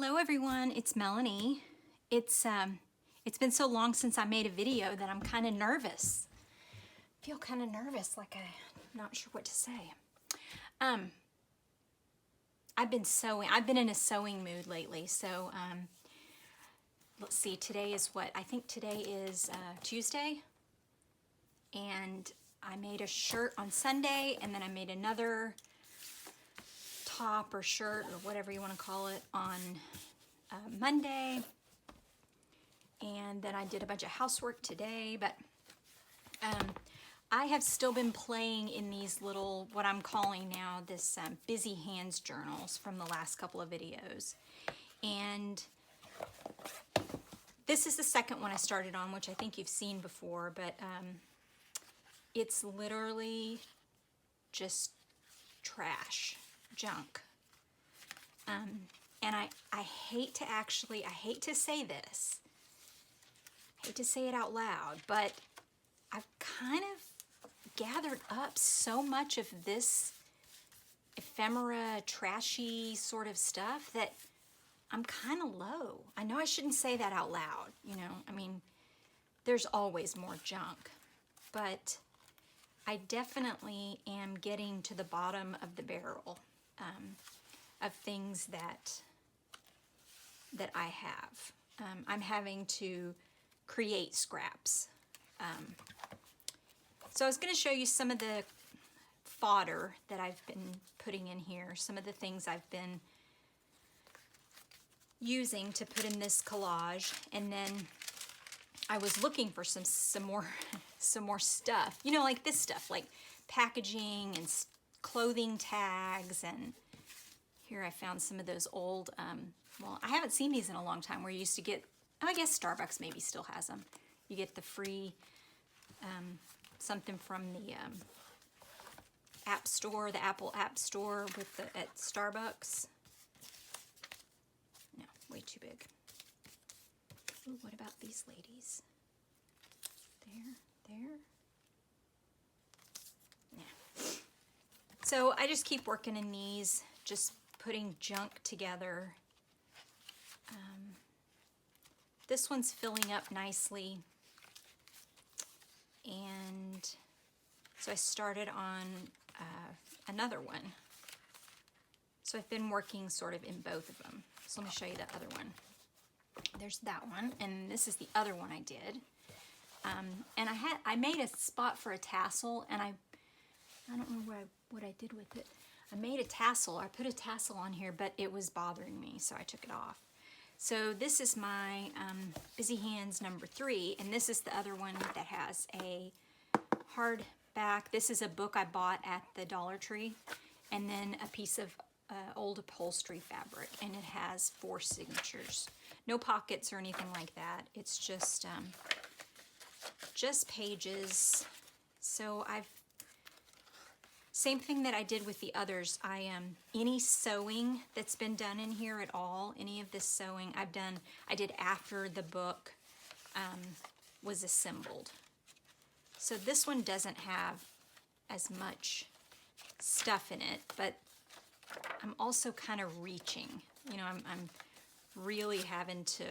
Hello everyone, it's Melanie. It's been so long since I made a video that I'm kind of nervous. I feel kind of nervous, like I'm not sure what to say. I've been sewing. I've been in a sewing mood lately, so let's see, today is what? I think today is Tuesday, and I made a shirt on Sunday, and then I made another top or shirt or whatever you want to call it on Monday, and then I did a bunch of housework today. But I have still been playing in these little, what I'm calling now, this busy hands journals from the last couple of videos, and this is the second one I started on, which I think you've seen before, but it's literally just trash, junk. And I hate to say this, I hate to say it out loud, but I've kind of gathered up so much of this ephemera, trashy sort of stuff that I'm kind of low. I know I shouldn't say that out loud, you know, I mean, there's always more junk, but I definitely am getting to the bottom of the barrel of things that I have. I'm having to create scraps. So I was going to show you some of the fodder that I've been putting in here, some of the things I've been using to put in this collage, and then I was looking for some more stuff, you know, like this stuff, like packaging and clothing tags. And here I found some of those old, well, I haven't seen these in a long time, where you used to get, I guess Starbucks maybe still has them. You get the free something from the app store, the Apple App Store with at Starbucks. No, way too big. Ooh, what about these ladies? There. Yeah. So I just keep working in these, just putting junk together. This one's filling up nicely. And so I started on another one. So I've been working sort of in both of them. So let me show you the other one. There's that one, and this is the other one I did. And I made a spot for a tassel, and I don't know what I did with it. I made a tassel. I put a tassel on here, but it was bothering me, so I took it off. So this is my Busy Hands number 3, and this is the other one that has a hardback. This is a book I bought at the Dollar Tree, and then a piece of old upholstery fabric, and it has 4 signatures. No pockets or anything like that. It's just pages. So same thing that I did with the others. Any sewing that's been done in here at all, any of this sewing I did after the book was assembled. So this one doesn't have as much stuff in it, but I'm also kind of reaching. You know, I'm really having to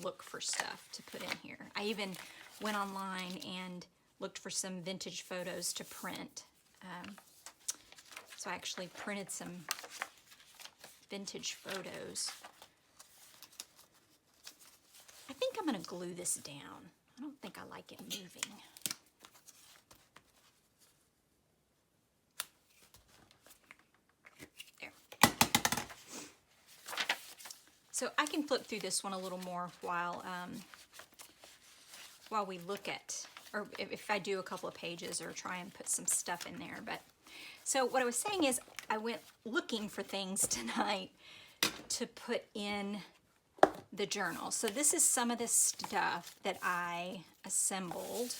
look for stuff to put in here. I even went online and looked for some vintage photos to print. So I actually printed some vintage photos. I think I'm going to glue this down. I don't think I like it moving. There. So I can flip through this one a little more while we look at, or if I do a couple of pages or try and put some stuff in there. But so what I was saying is I went looking for things tonight to put in the journal. So this is some of the stuff that I assembled,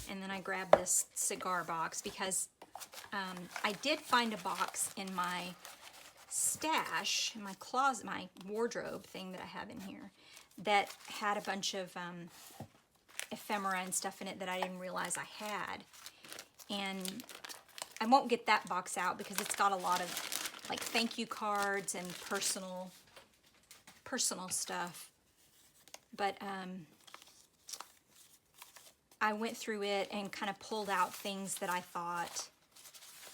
and then I grabbed this cigar box because I did find a box in my stash, in my closet, my wardrobe thing that I have in here, that had a bunch of ephemera and stuff in it that I didn't realize I had. And I won't get that box out because it's got a lot of like thank you cards and personal personal stuff. But I went through it and kind of pulled out things that I thought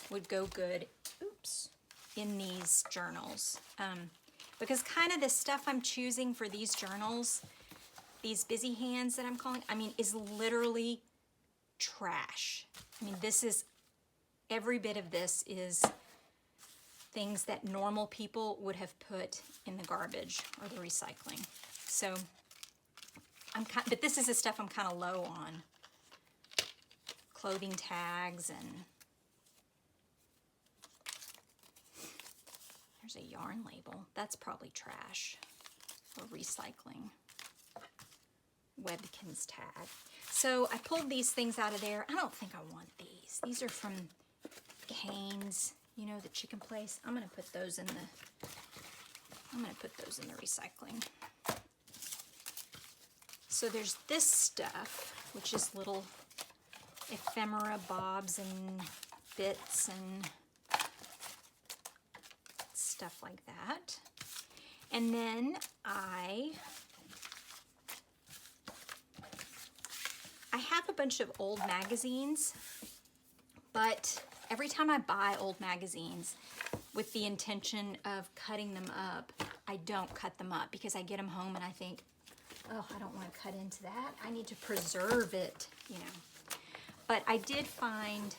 would go good, oops, in these journals. Because kind of the stuff I'm choosing for these journals, these busy hands that I'm calling, I mean, is literally trash. I mean, this is, every bit of this is things that normal people would have put in the garbage or the recycling. So, but this is the stuff I'm kind of low on. Clothing tags, and there's a yarn label. That's probably trash or recycling. Webkinz tag. So I pulled these things out of there. I don't think I want these. These are from Cane's, you know, the chicken place. I'm gonna put those in the recycling. So there's this stuff, which is little ephemera, bobs, and bits, and stuff like that. And then I have a bunch of old magazines, but every time I buy old magazines with the intention of cutting them up, I don't cut them up because I get them home and I think, oh, I don't want to cut into that. I need to preserve it, you know. But I did find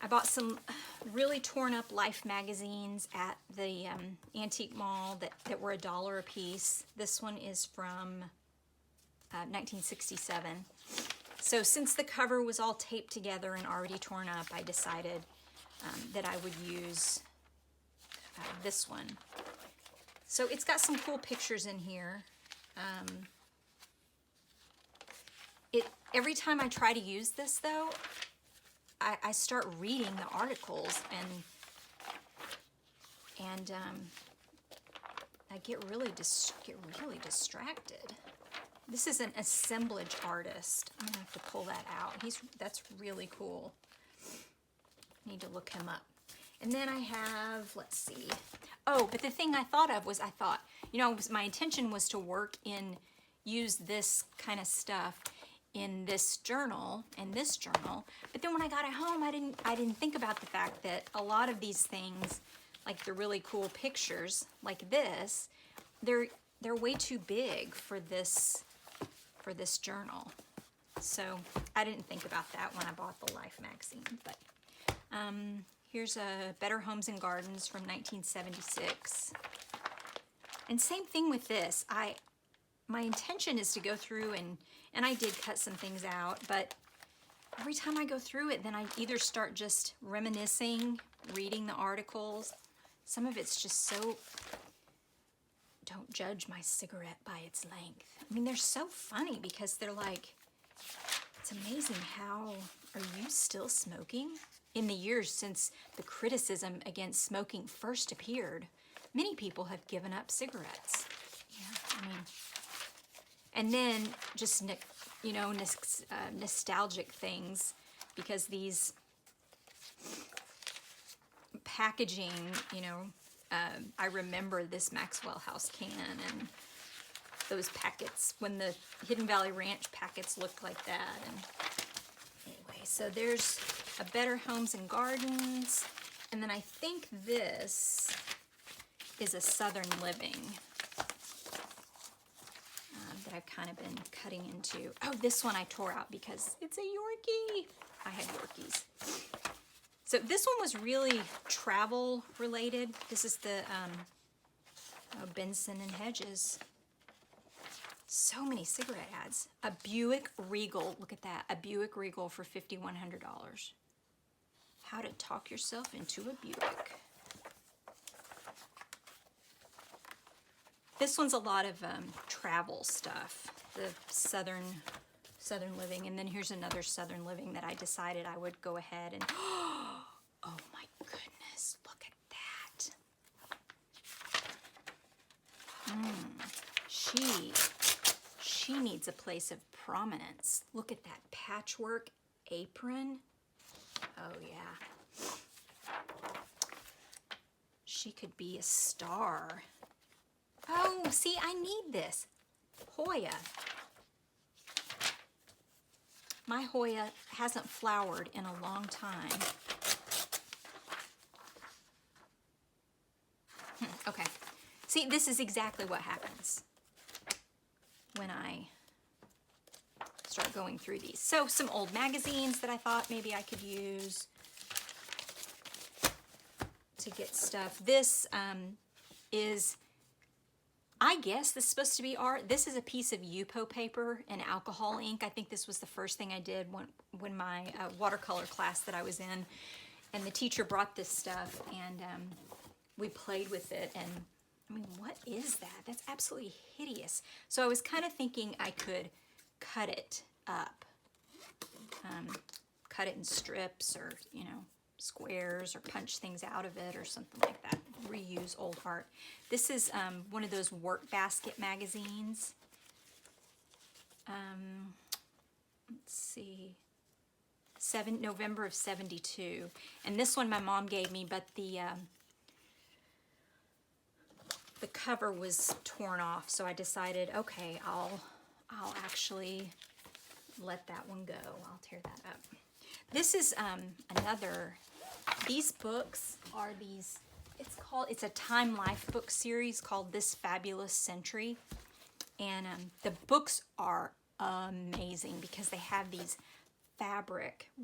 I bought some really torn up Life magazines at the antique mall that were $1 a piece. This one is from 1967. So since the cover was all taped together and already torn up, I decided that I would use this one. So it's got some cool pictures in here. Every time I try to use this, though, I start reading the articles, and I get really distracted. This is an assemblage artist. I'm gonna have to pull that out. That's really cool. Need to look him up. And then I have, let's see. Oh, but the thing I thought of was, you know, my intention was to use this kind of stuff in this journal and this journal. But then when I got it home, I didn't think about the fact that a lot of these things, like the really cool pictures like this, they're way too big for this journal. So I didn't think about that when I bought the Life magazine. But here's a Better Homes and Gardens from 1976. And same thing with this. My intention is to go through and I did cut some things out, but every time I go through it, then I either start just reminiscing, reading the articles. Some of it's just so, don't judge my cigarette by its length. I mean, they're so funny because they're like, it's amazing how, are you still smoking? In the years since the criticism against smoking first appeared, many people have given up cigarettes. Yeah, I mean, and then just, you know, nostalgic things, because these packaging, you know, I remember this Maxwell House can and those packets, when the Hidden Valley Ranch packets looked like that. And anyway, so there's a Better Homes and Gardens, and then I think this is a Southern Living that I've kind of been cutting into. Oh, this one I tore out because it's a Yorkie. I had Yorkies. So this one was really travel related. This is the Benson and Hedges. So many cigarette ads. A Buick Regal. Look at that. A Buick Regal for $5,100. How to talk yourself into a Buick. This one's a lot of travel stuff. The Southern Living. And then here's another Southern Living that I decided I would go ahead and... Oh my goodness, look at that. She needs a place of prominence. Look at that patchwork apron. Oh yeah. She could be a star. Oh, see, I need this. Hoya. My Hoya hasn't flowered in a long time. Okay. See, this is exactly what happens when I start going through these. So some old magazines that I thought maybe I could use to get stuff. This is, I guess this is supposed to be art. This is a piece of Yupo paper and alcohol ink. I think this was the first thing I did when my watercolor class that I was in, and the teacher brought this stuff, and we played with it, and I mean, what is that? That's absolutely hideous. So I was kind of thinking I could cut it up, cut it in strips, or, you know, squares, or punch things out of it or something like that. Reuse old art. This is one of those work basket magazines. Let's see, November of '72, and this one my mom gave me, but the cover was torn off, so I decided, okay, I'll actually let that one go. I'll tear that up. This is another. These books are these. It's a Time Life book series called This Fabulous Century, and the books are amazing because they have these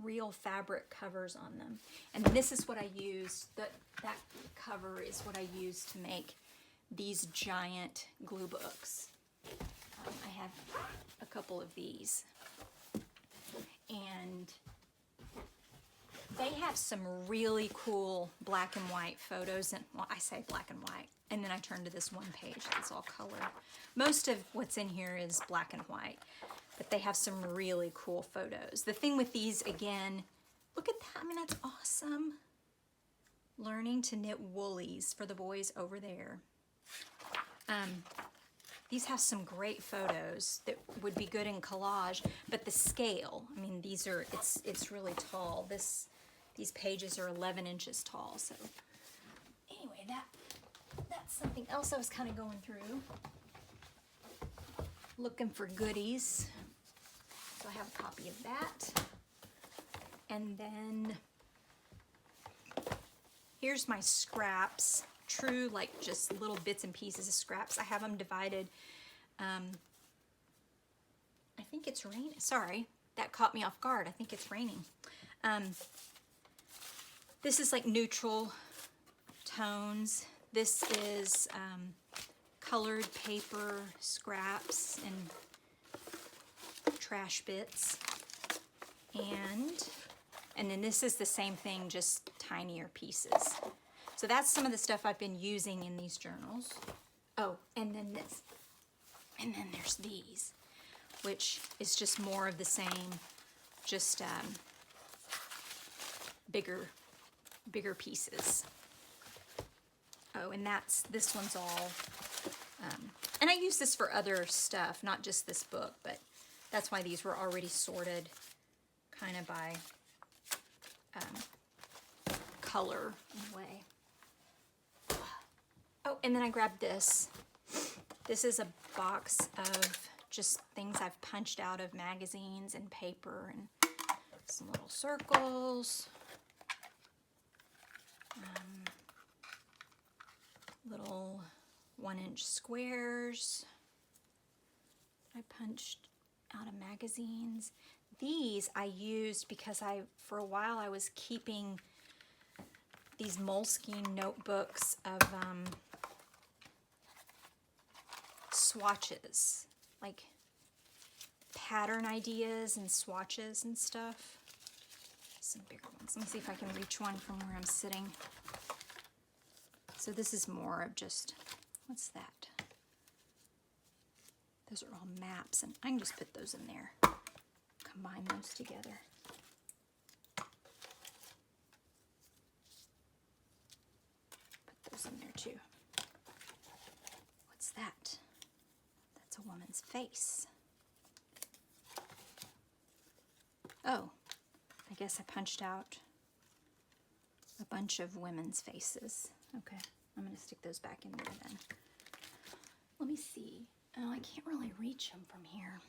real fabric covers on them. And this is what I use. That cover is what I use to make these giant glue books. I have a couple of these, and they have some really cool black and white photos. And well, I say black and white, and then I turn to this one page that's all color. Most of what's in here is black and white, but they have some really cool photos. The thing with these, again, look at that. I mean, that's awesome. Learning to knit woolies for the boys over there. These have some great photos that would be good in collage, but the scale, I mean, it's really tall. These pages are 11 inches tall. So anyway, that's something else I was kind of going through, looking for goodies. So I have a copy of that. And then here's my scraps. True, like just little bits and pieces of scraps. I have them divided. I think it's raining. Sorry, that caught me off guard. I think it's raining. This is like neutral tones. This is colored paper scraps and trash bits. And then this is the same thing, just tinier pieces. So that's some of the stuff I've been using in these journals. Oh, and then this. And then there's these, which is just more of the same, just bigger pieces. Oh, and this one's all, and I use this for other stuff, not just this book, but that's why these were already sorted kind of by color in a way. Oh, and then I grabbed this. This is a box of just things I've punched out of magazines and paper, and some little circles, little 1-inch squares I punched out of magazines. These I used because for a while I was keeping these Moleskine notebooks of swatches, like pattern ideas and swatches and stuff. Some bigger ones. Let me see if I can reach one from where I'm sitting. So this is more of just, what's that? Those are all maps, and I can just put those in there. Combine those together. Put those in there too. What's that? That's a woman's face. Oh, I guess I punched out a bunch of women's faces. Okay, I'm going to stick those back in there then. me see. Oh, I can't really reach them from here.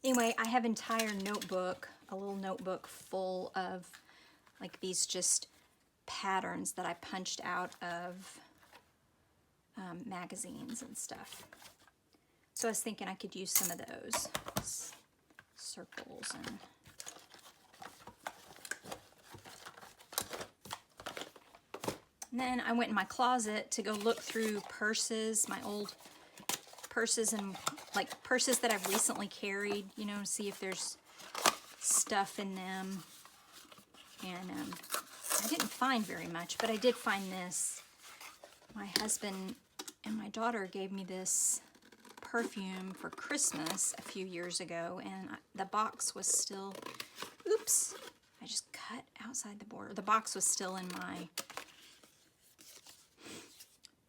Anyway, I have an entire notebook, a little notebook full of like these just patterns that I punched out of magazines and stuff. So I was thinking I could use some of those circles and then I went in my closet to go look through purses, my old purses, and like purses that I've recently carried, you know, see if there's stuff in them. And I didn't find very much, but I did find this. My husband and my daughter gave me this perfume for Christmas a few years ago, and the box was still, oops, I just cut outside the border. The box was still in my,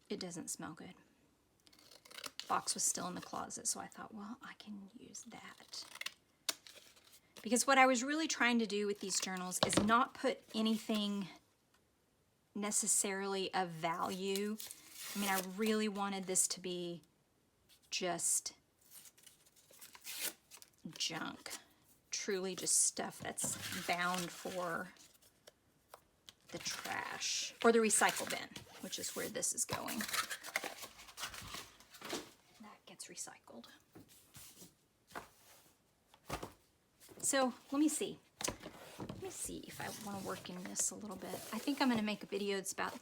it doesn't smell good. Box was still in the closet, so I thought, well, I can use that. Because what I was really trying to do with these journals is not put anything necessarily of value. I mean, I really wanted this to be just junk. Truly just stuff that's bound for the trash or the recycle bin, which is where this is going. Recycled. So let me see if I want to work in this a little bit. I think I'm going to make a video that's about,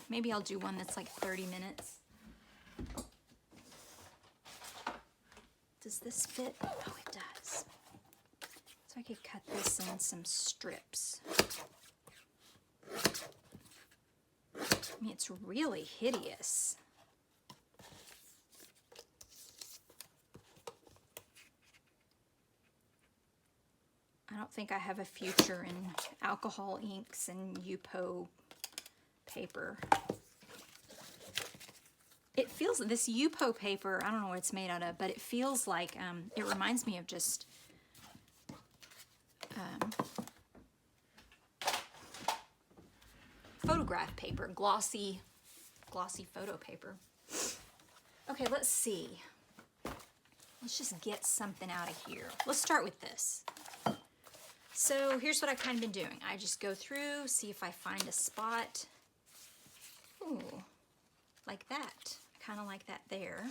maybe I'll do one that's like 30 minutes. Does this fit? Oh, it does. So I could cut this in some strips. I mean, it's really hideous. I don't think I have a future in alcohol inks and Yupo paper. It feels, this Yupo paper, I don't know what it's made out of, but it feels like, it reminds me of just photograph paper, glossy photo paper. Okay, let's see. Let's just get something out of here. Let's start with this. So here's what I've kind of been doing. I just go through, see if I find a spot. Ooh, like that. Kind of like that there.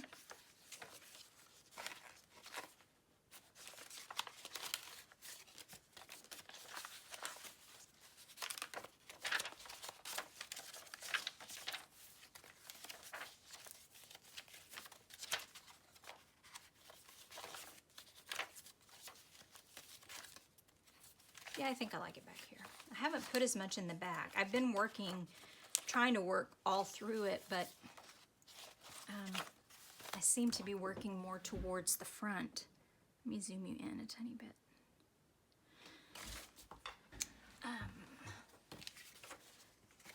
Yeah, I think I like it back here. I haven't put as much in the back. I've been trying to work all through it, but I seem to be working more towards the front. Let me zoom you in a tiny bit.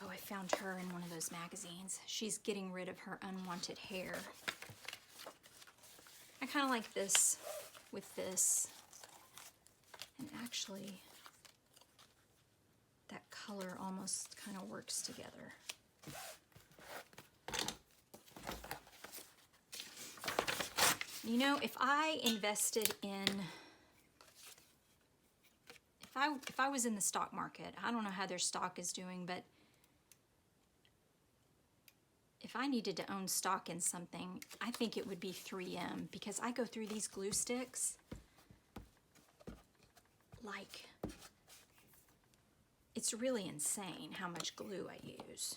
Oh, I found her in one of those magazines. She's getting rid of her unwanted hair. I kind of like this with this. And actually, that color almost kind of works together. You know, if I invested in, if I was in the stock market, I don't know how their stock is doing, but if I needed to own stock in something, I think it would be 3M, because I go through these glue sticks like, it's really insane how much glue I use.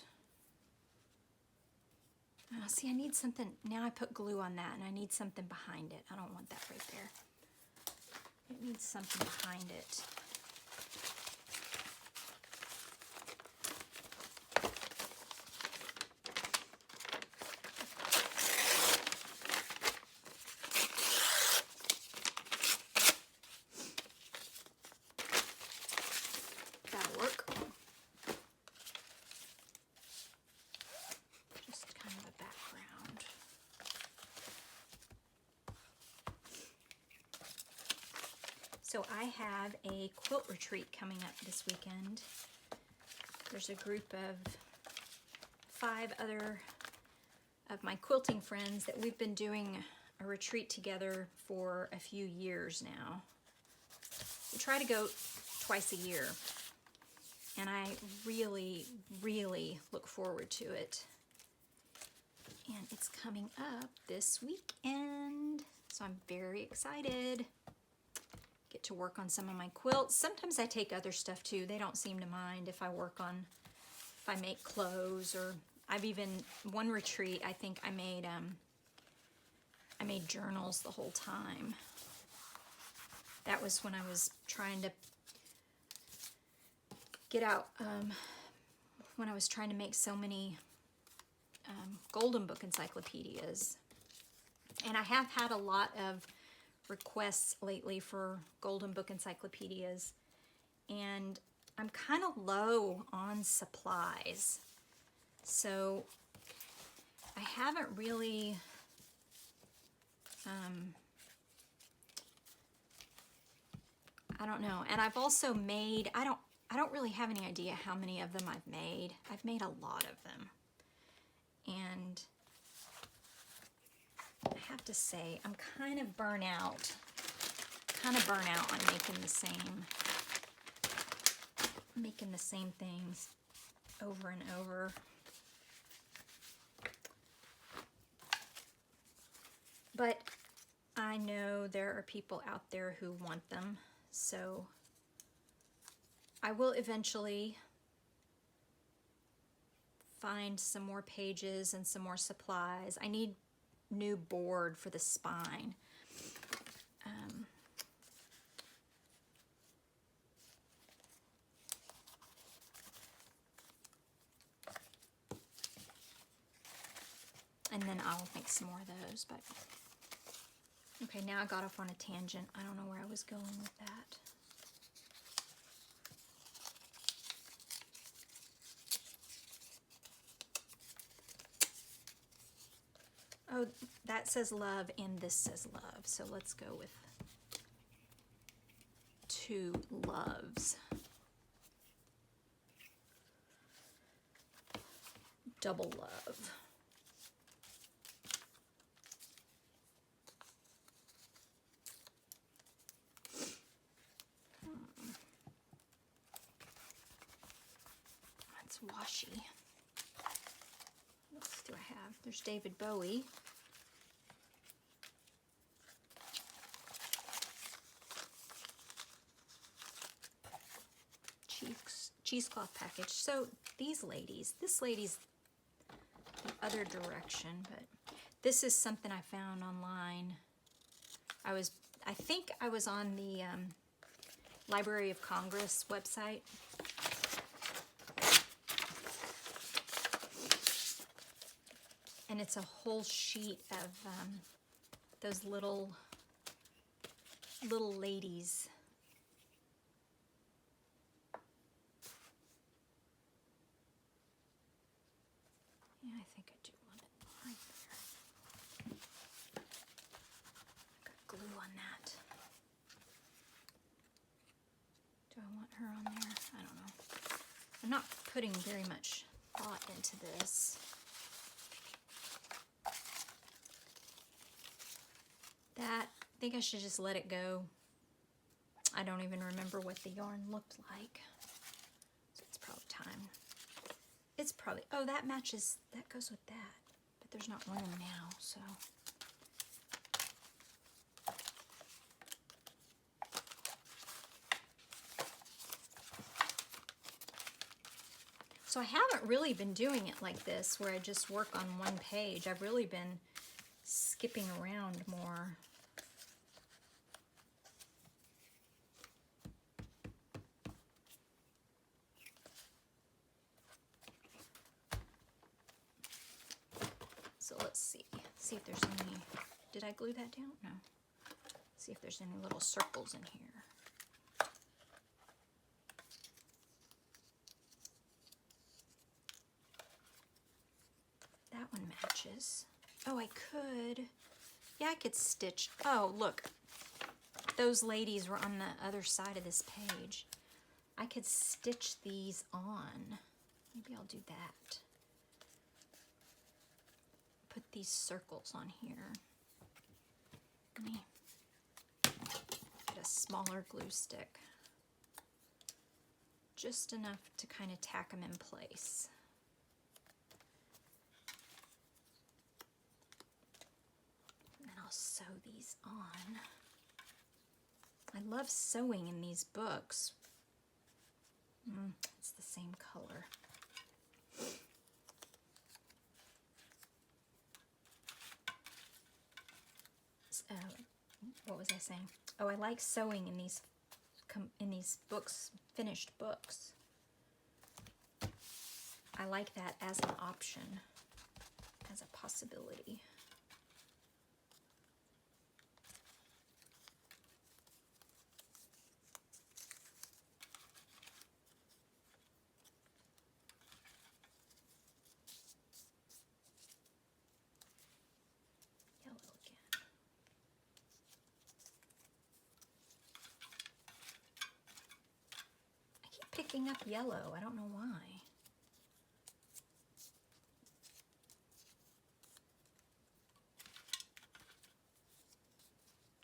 See, I need something, now I put glue on that and I need something behind it. I don't want that right there. It needs something behind it. That'll work. Just kind of a background. So I have a quilt retreat coming up this weekend. There's a group of 5 other of my quilting friends that we've been doing a retreat together for a few years now. We try to go twice a year, and I really, really look forward to it. And it's coming up this weekend, so I'm very excited. Get to work on some of my quilts. Sometimes I take other stuff too. They don't seem to mind if I work on, if I make clothes, or I've even, one retreat, I think I made journals the whole time. That was when I was trying to get out, when I was trying to make so many Golden Book encyclopedias. And I have had a lot of requests lately for Golden Book encyclopedias, and I'm kind of low on supplies. So I haven't really I don't know. And I've also made, I don't really have any idea how many of them I've made. I've made a lot of them. And I have to say, I'm kind of burnt out. On making the same things over and over. But I know there are people out there who want them, so I will eventually find some more pages and some more supplies. I need new board for the spine. And then I'll make some more of those, but okay, now I got off on a tangent. I don't know where I was going with that. Oh, that says love and this says love. So let's go with two loves. Double love. That's washi. What else do I have? There's David Bowie. Cheesecloth package. So these ladies, this lady's the other direction, but this is something I found online. I think I was on the Library of Congress website. And it's a whole sheet of those little ladies. Yeah, I think I do want it right there. I got glue on that. Do I want her on there? I don't know. I'm not putting very much thought into this. I think I should just let it go. I don't even remember what the yarn looked like. So it's probably time. It's probably, oh, that matches, that goes with that. But there's not room now, so. So I haven't really been doing it like this, where I just work on one page. I've really been skipping around more. So let's see if there's any, did I glue that down? No. See if there's any little circles in here. That one matches. Oh, I could. Yeah, I could stitch. Oh, look. Those ladies were on the other side of this page. I could stitch these on. Maybe I'll do that. Put these circles on here. Let me get a smaller glue stick. Just enough to kind of tack them in place. And then I'll sew these on. I love sewing in these books. It's the same color. So, what was I saying? Oh, I like sewing in these books, finished books. I like that as an option, as a possibility. Yellow again. I keep picking up yellow. I don't know why.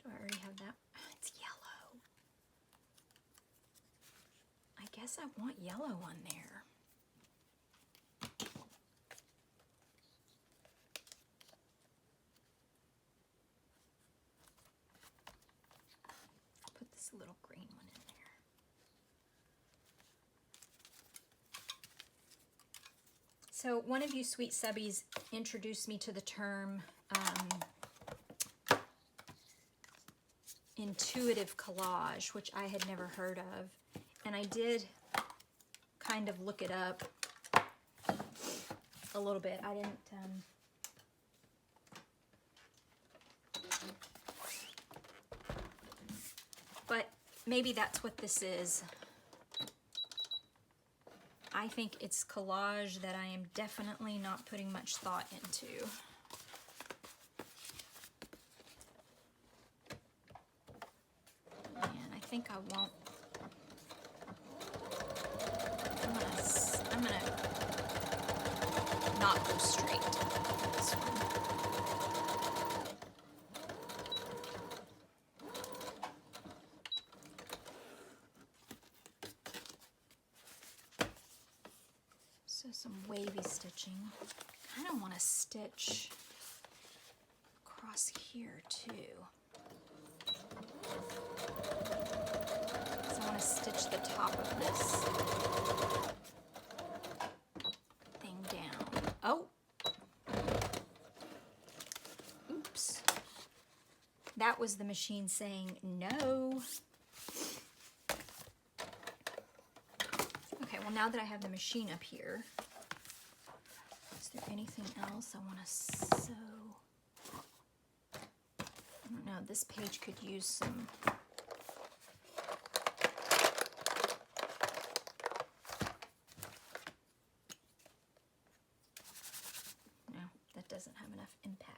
Do I already have that? It's yellow. I guess I want yellow on there. Put this little green one in there. So one of you sweet subbies introduced me to the term intuitive collage, which I had never heard of. And I did kind of look it up a little bit. I didn't... but maybe that's what this is. I think it's collage that I am definitely not putting much thought into. And I think I won't. I'm gonna not go straight for this one. So some wavy stitching. I kind of want to stitch across here too. So I want to stitch the top of this thing down. Oh! Oops. That was the machine saying no. Okay, well now that I have the machine up here, is there anything else I want to sew? I don't know, this page could use some... No, that doesn't have enough impact.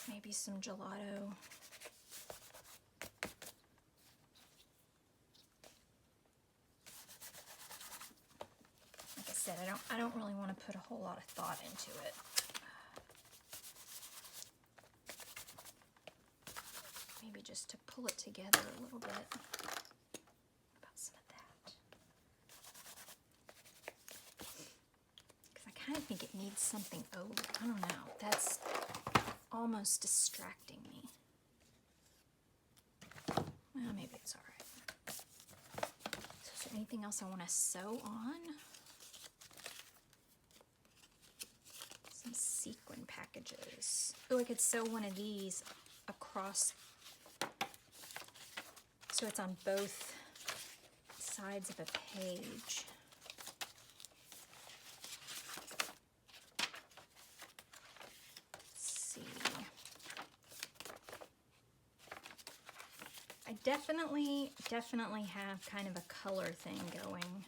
Maybe some gelato. Like I said, I don't really want to put a whole lot of thought into it. Maybe just to pull it together a little bit. About some of that. Because I kind of think it needs something over. I don't know. That's almost distracting me. Well, maybe it's all right. So is there anything else I want to sew on? Some sequin packages. Oh, I could sew one of these across so it's on both sides of a page. I definitely have kind of a color thing going.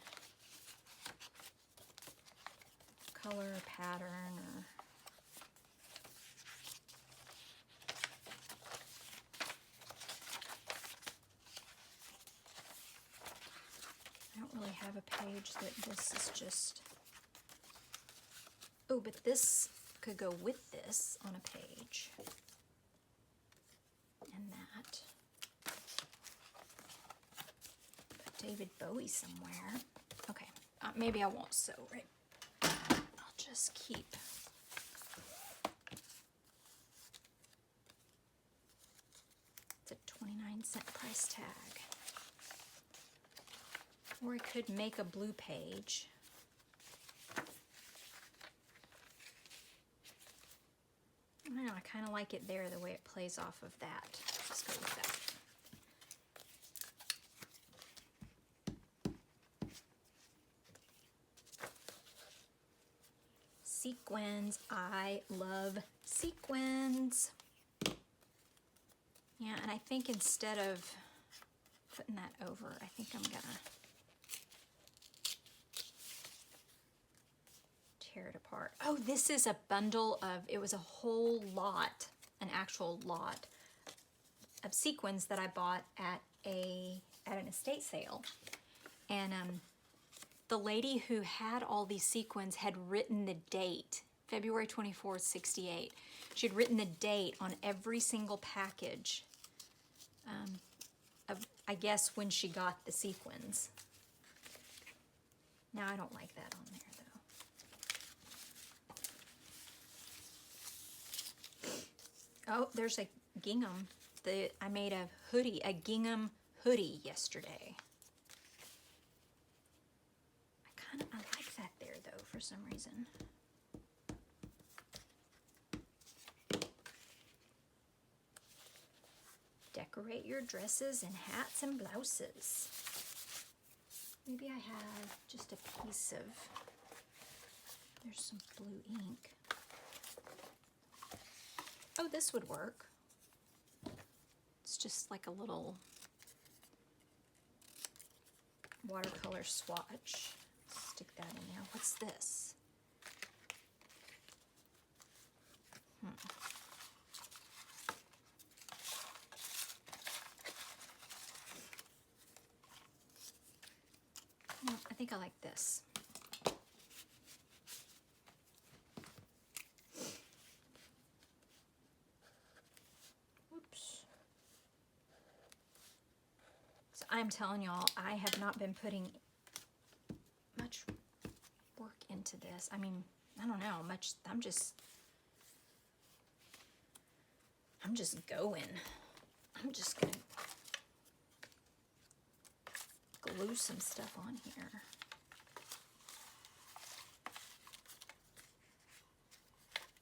Color pattern or... don't really have a page that this is just, oh, but this could go with this on a page. And that. Put David Bowie somewhere. Okay, maybe I won't sew, right? I'll just keep. It's a 29-cent price tag. Or I could make a blue page. I don't know, I kind of like it there, the way it plays off of that. Let's go with that. Sequins. I love sequins. Yeah, and I think instead of putting that over, I think I'm gonna tear it apart. Oh, this is a bundle of, it was a whole lot, an actual lot of sequins that I bought at an estate sale. And the lady who had all these sequins had written the date, February 24th, 68. She had written the date on every single package of, I guess, when she got the sequins. Now, I don't like that on there, though. Oh, there's a gingham. I made a hoodie, a gingham hoodie yesterday. I like that there, though, for some reason. Decorate your dresses and hats and blouses. Maybe I have just a piece of, there's some blue ink. Oh, this would work. It's just like a little watercolor swatch. Stick that in there. What's this? No, I think I like this. Oops. So I'm telling y'all, I have not been putting much work into this. I mean, I don't know much. I'm just going. I'm just gonna glue some stuff on here.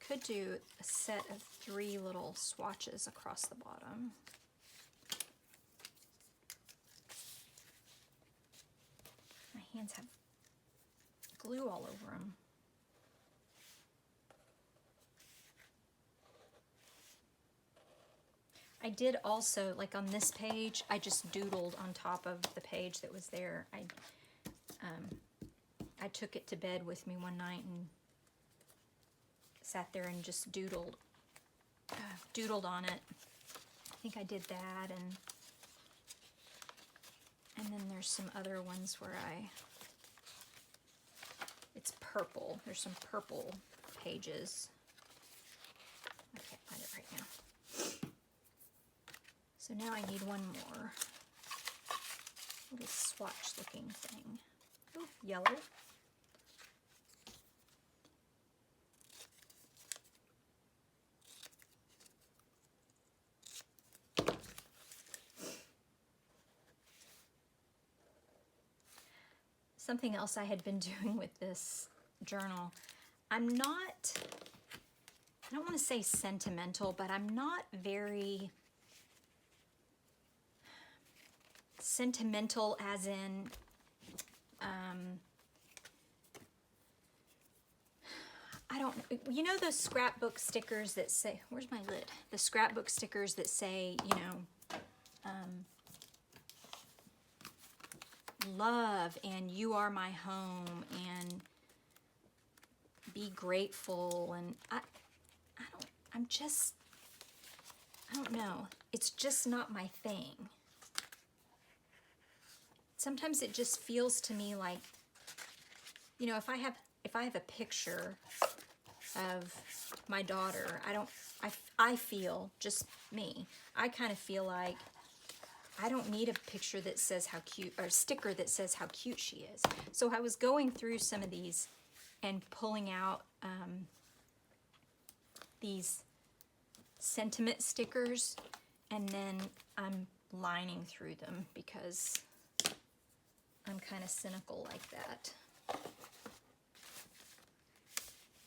Could do a set of 3 little swatches across the bottom. My hands have glue all over them. I did also, like on this page, I just doodled on top of the page that was there. I took it to bed with me one night and sat there and just doodled on it. I think I did that, and then there's some other ones where it's purple. There's some purple pages. I can't find it right now. So now I need one more little swatch looking thing. Oh, yellow. Something else I had been doing with this journal, I don't want to say sentimental, but I'm not very sentimental as in, I don't, you know those scrapbook stickers that say, where's my lid? The scrapbook stickers that say, you know, love and you are my home and be grateful, and I don't know. It's just not my thing. It's sometimes it just feels to me like, you know, if I have a picture of my daughter, I feel, just me, I kind of feel like I don't need a picture that says how cute, or a sticker that says how cute she is. So I was going through some of these and pulling out these sentiment stickers, and then I'm lining through them because I'm kind of cynical like that.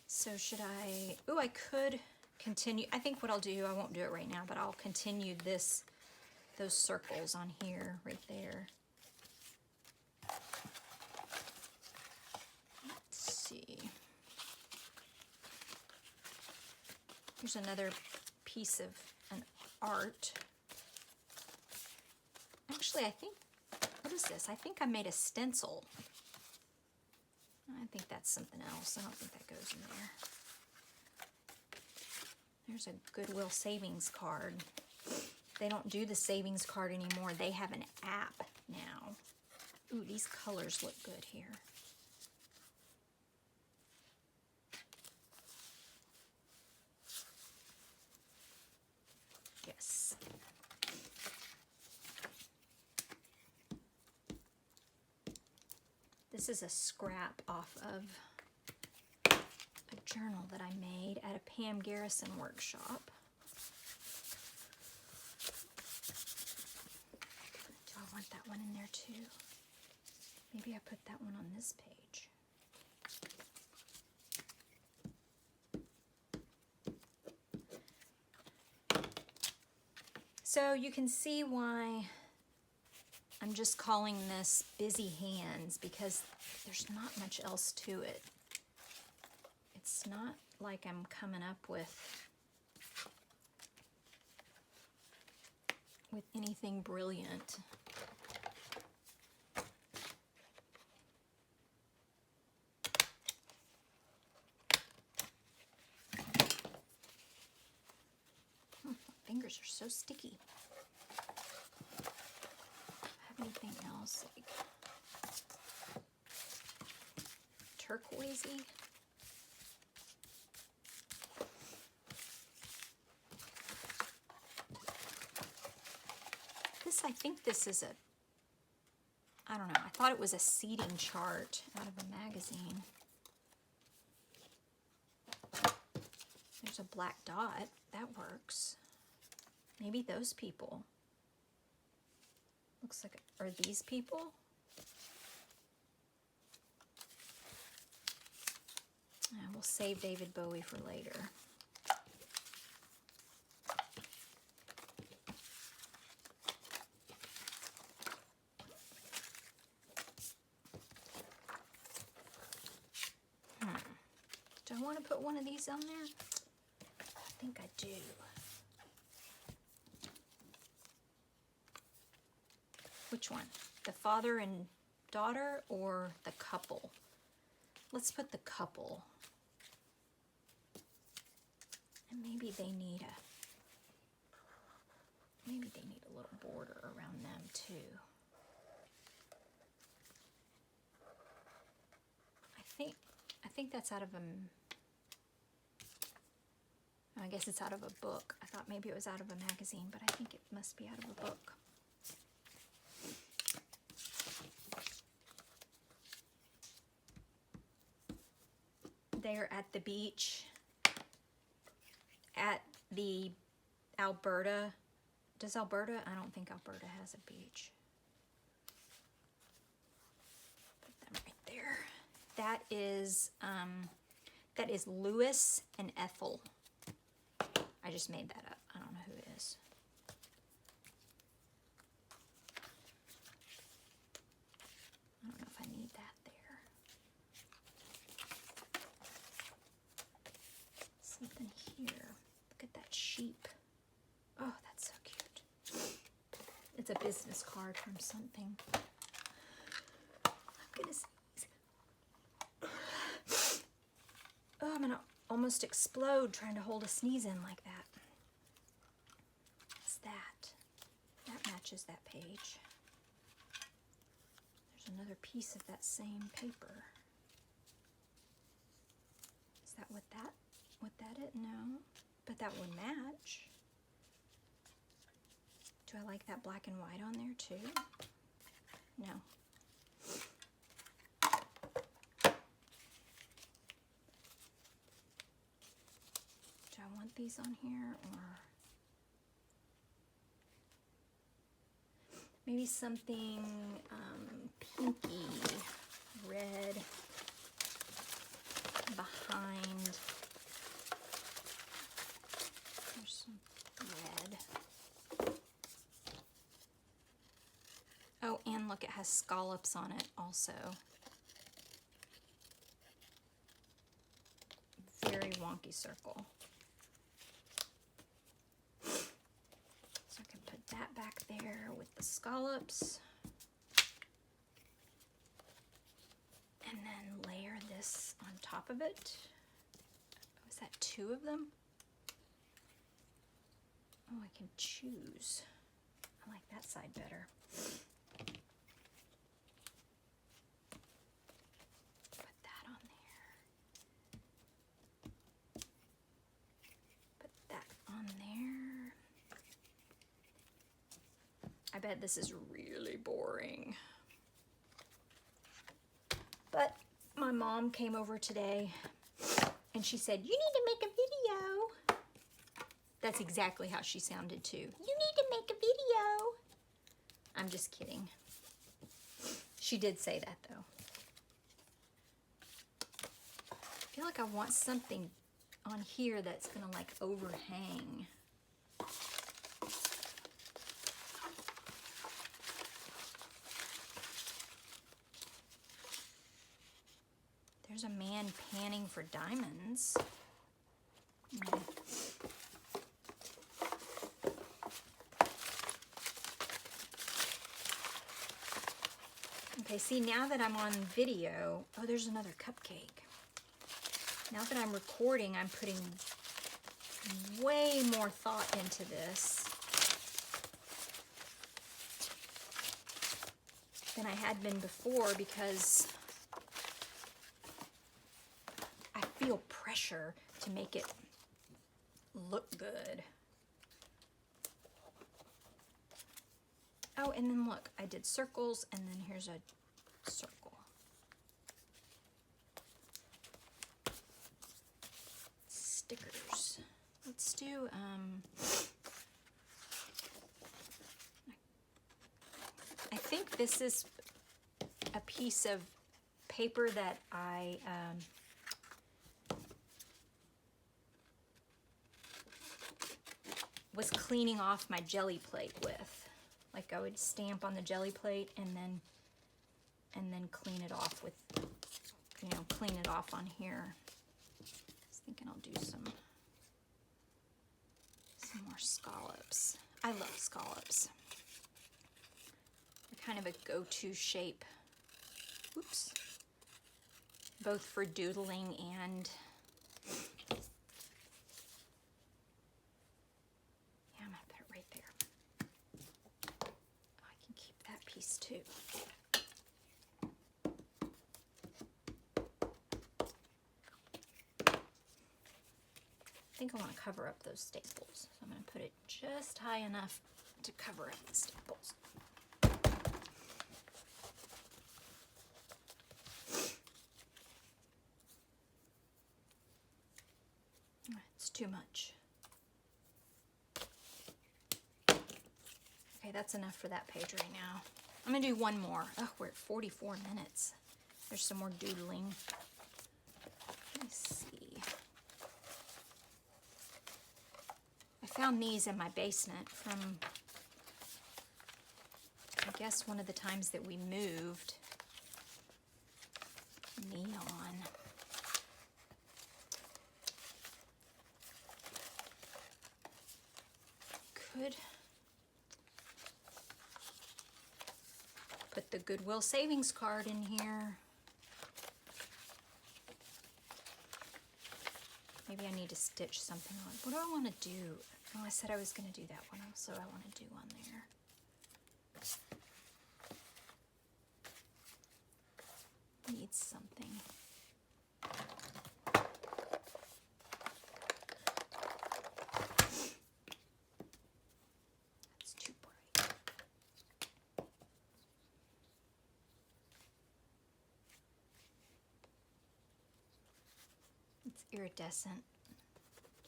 So should I, ooh, I could continue. I think what I'll do, I won't do it right now, but I'll continue those circles on here, right there. Let's see. Here's another piece of an art. Actually, I think, what is this? I think I made a stencil. I think that's something else. I don't think that goes in there. There's a Goodwill savings card. They don't do the savings card anymore. They have an app now. Ooh, these colors look good here. Yes. This is a scrap off of a journal that I made at a Pam Garrison workshop. Do I want that one in there too? Maybe I put that one on this page. So you can see why I'm just calling this Busy Hands, because there's not much else to it. It's not like I'm coming up with anything brilliant. My fingers are so sticky. Anything else like turquoisey? This, I think this is I don't know, I thought it was a seating chart out of a magazine. There's a black dot, that works. Maybe those people. Looks like, are these people? We'll save David Bowie for later. Do I want to put one of these on there? I think I do. Which one? The father and daughter or the couple? Let's put the couple. And maybe they need a little border around them too. I think that's out of I guess it's out of a book. I thought maybe it was out of a magazine, but I think it must be out of a book. They're at the beach at the Alberta. Does Alberta? I don't think Alberta has a beach. Put them right there. That is Lewis and Ethel. I just made that up. I don't know who it is. I don't know if I need that there. Something here. Look at that sheep. Oh, that's so cute. It's a business card from something. I'm gonna sneeze. Oh, I'm gonna almost explode trying to hold a sneeze in like that. What's that? That matches that page. piece of that same paper. Is that what that is? No, but that would match. Do I like that black and white on there too? No. Do I want these on here, or maybe something pinky red behind? There's some red. Oh, and look, it has scallops on it also. Very wonky circle. So I can put that back there with the scallops. And then layer this on top of it. Oh, is that 2 of them? Oh, I can choose. I like that side better. Put that on there. Put that on there. I bet this is really boring. But my mom came over today and she said, "You need to make a video." That's exactly how she sounded too. "You need to make a video." I'm just kidding. She did say that though. I feel like I want something on here that's gonna like overhang. There's a man panning for diamonds. Okay, see, now that I'm on video, oh, there's another cupcake. Now that I'm recording, I'm putting way more thought into this than I had been before, because I feel pressure to make it look good. Oh, and then look, I did circles, and then here's a circle. Stickers. Let's do, I think this is a piece of paper that I, was cleaning off my jelly plate with. Like I would stamp on the jelly plate and then clean it off with, you know, clean it off on here. I was thinking I'll do some more scallops. I love scallops. They're kind of a go-to shape. Oops. Both for doodling and too. I think I want to cover up those staples, so I'm going to put it just high enough to cover up the staples. It's too much. Okay, that's enough for that page right now. I'm gonna do one more. Oh, we're at 44 minutes. There's some more doodling. Let me see. I found these in my basement from, I guess, one of the times that we moved. Neon. Could put the Goodwill savings card in here. Maybe I need to stitch something on. What do I want to do? Oh, I said I was going to do that one also. I want to do on there. needs something. It's too bright. It's iridescent.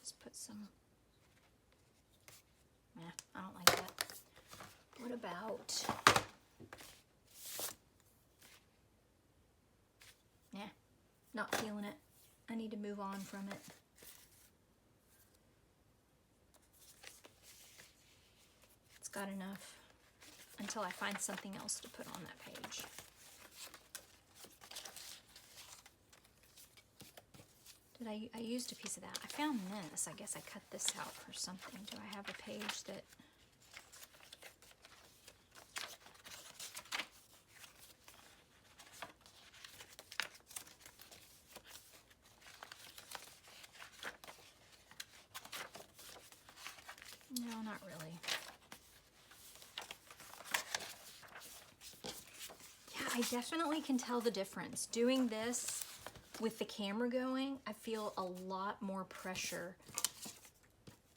Just put some. Nah, I don't like that. What about? Nah, not feeling it. I need to move on from it. It's got enough until I find something else to put on that page. I used a piece of that. I found this. I guess I cut this out for something. Do I have a page that... No, not really. Yeah, I definitely can tell the difference. Doing this with the camera going, I feel a lot more pressure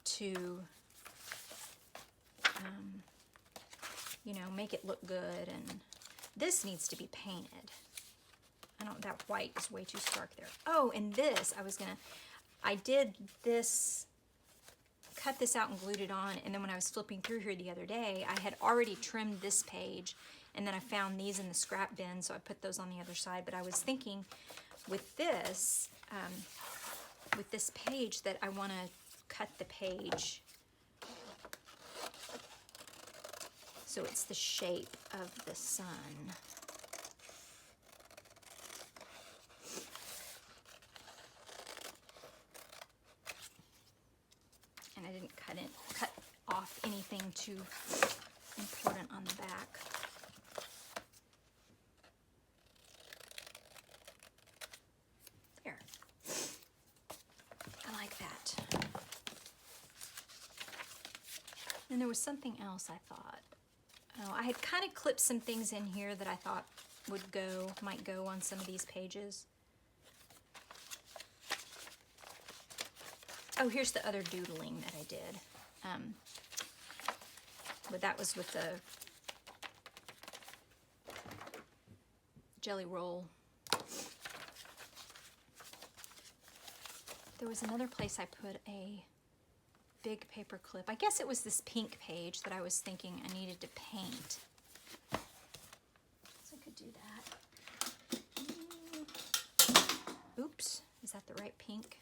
to, you know, make it look good. And this needs to be painted. I don't, that white is way too stark there. Oh, and this, I did this, cut this out and glued it on, and then when I was flipping through here the other day, I had already trimmed this page, and then I found these in the scrap bin, so I put those on the other side. But I was thinking with this page that I want to cut the page so it's the shape of the sun. And I didn't cut off anything too important on the back. There. I like that. And there was something else I thought. Oh, I had kind of clipped some things in here that I thought might go on some of these pages. Oh, here's the other doodling that I did. But that was with the jelly roll. There was another place I put a big paper clip. I guess it was this pink page that I was thinking I needed to paint. So I could do that. Oops, is that the right pink?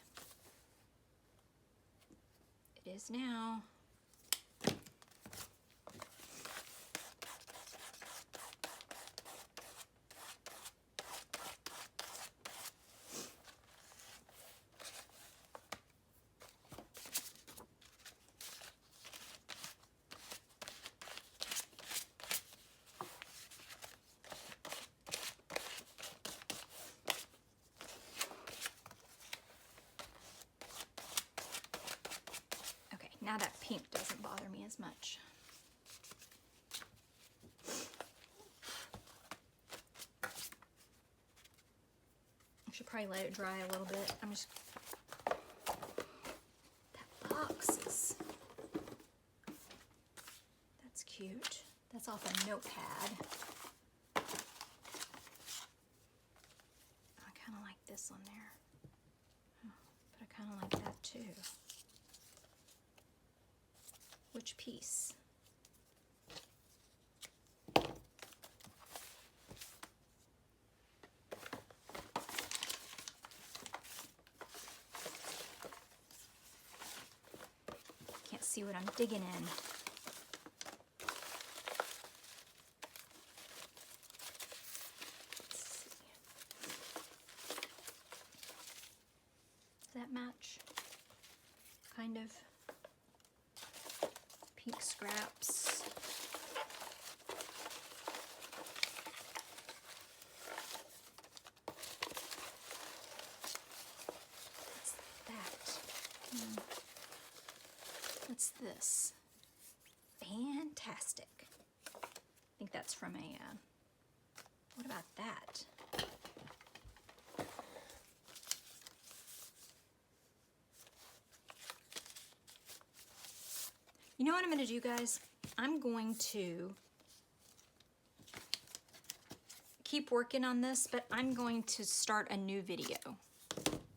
It is now. Now that pink doesn't bother me as much. I should probably let it dry a little bit. That box is, that's cute. That's off a notepad. I kind of like this on there. But I kind of like that too. Which piece? Can't see what I'm digging in. Let's see. Does that match? Kind of. Pink scraps. What's that? What's this? Fantastic. I think that's from a, what about that? You know what I'm going to do, guys? I'm going to keep working on this, but I'm going to start a new video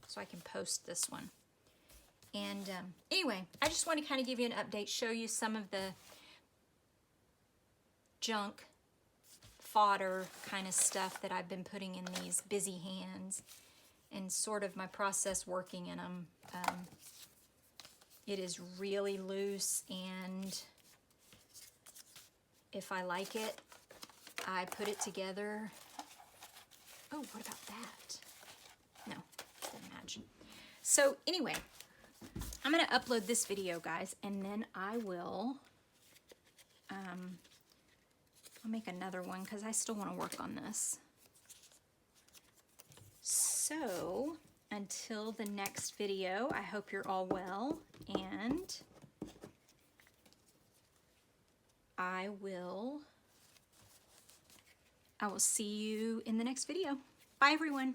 so I can post this one. And anyway, I just want to kind of give you an update, show you some of the junk fodder kind of stuff that I've been putting in these busy hands and sort of my process working in them. It is really loose, and if I like it, I put it together. Oh, what about that? No, didn't match. So anyway, I'm going to upload this video, guys, and then I will I'll make another one because I still want to work on this. So until the next video, I hope you're all well, and I will see you in the next video. Bye, everyone.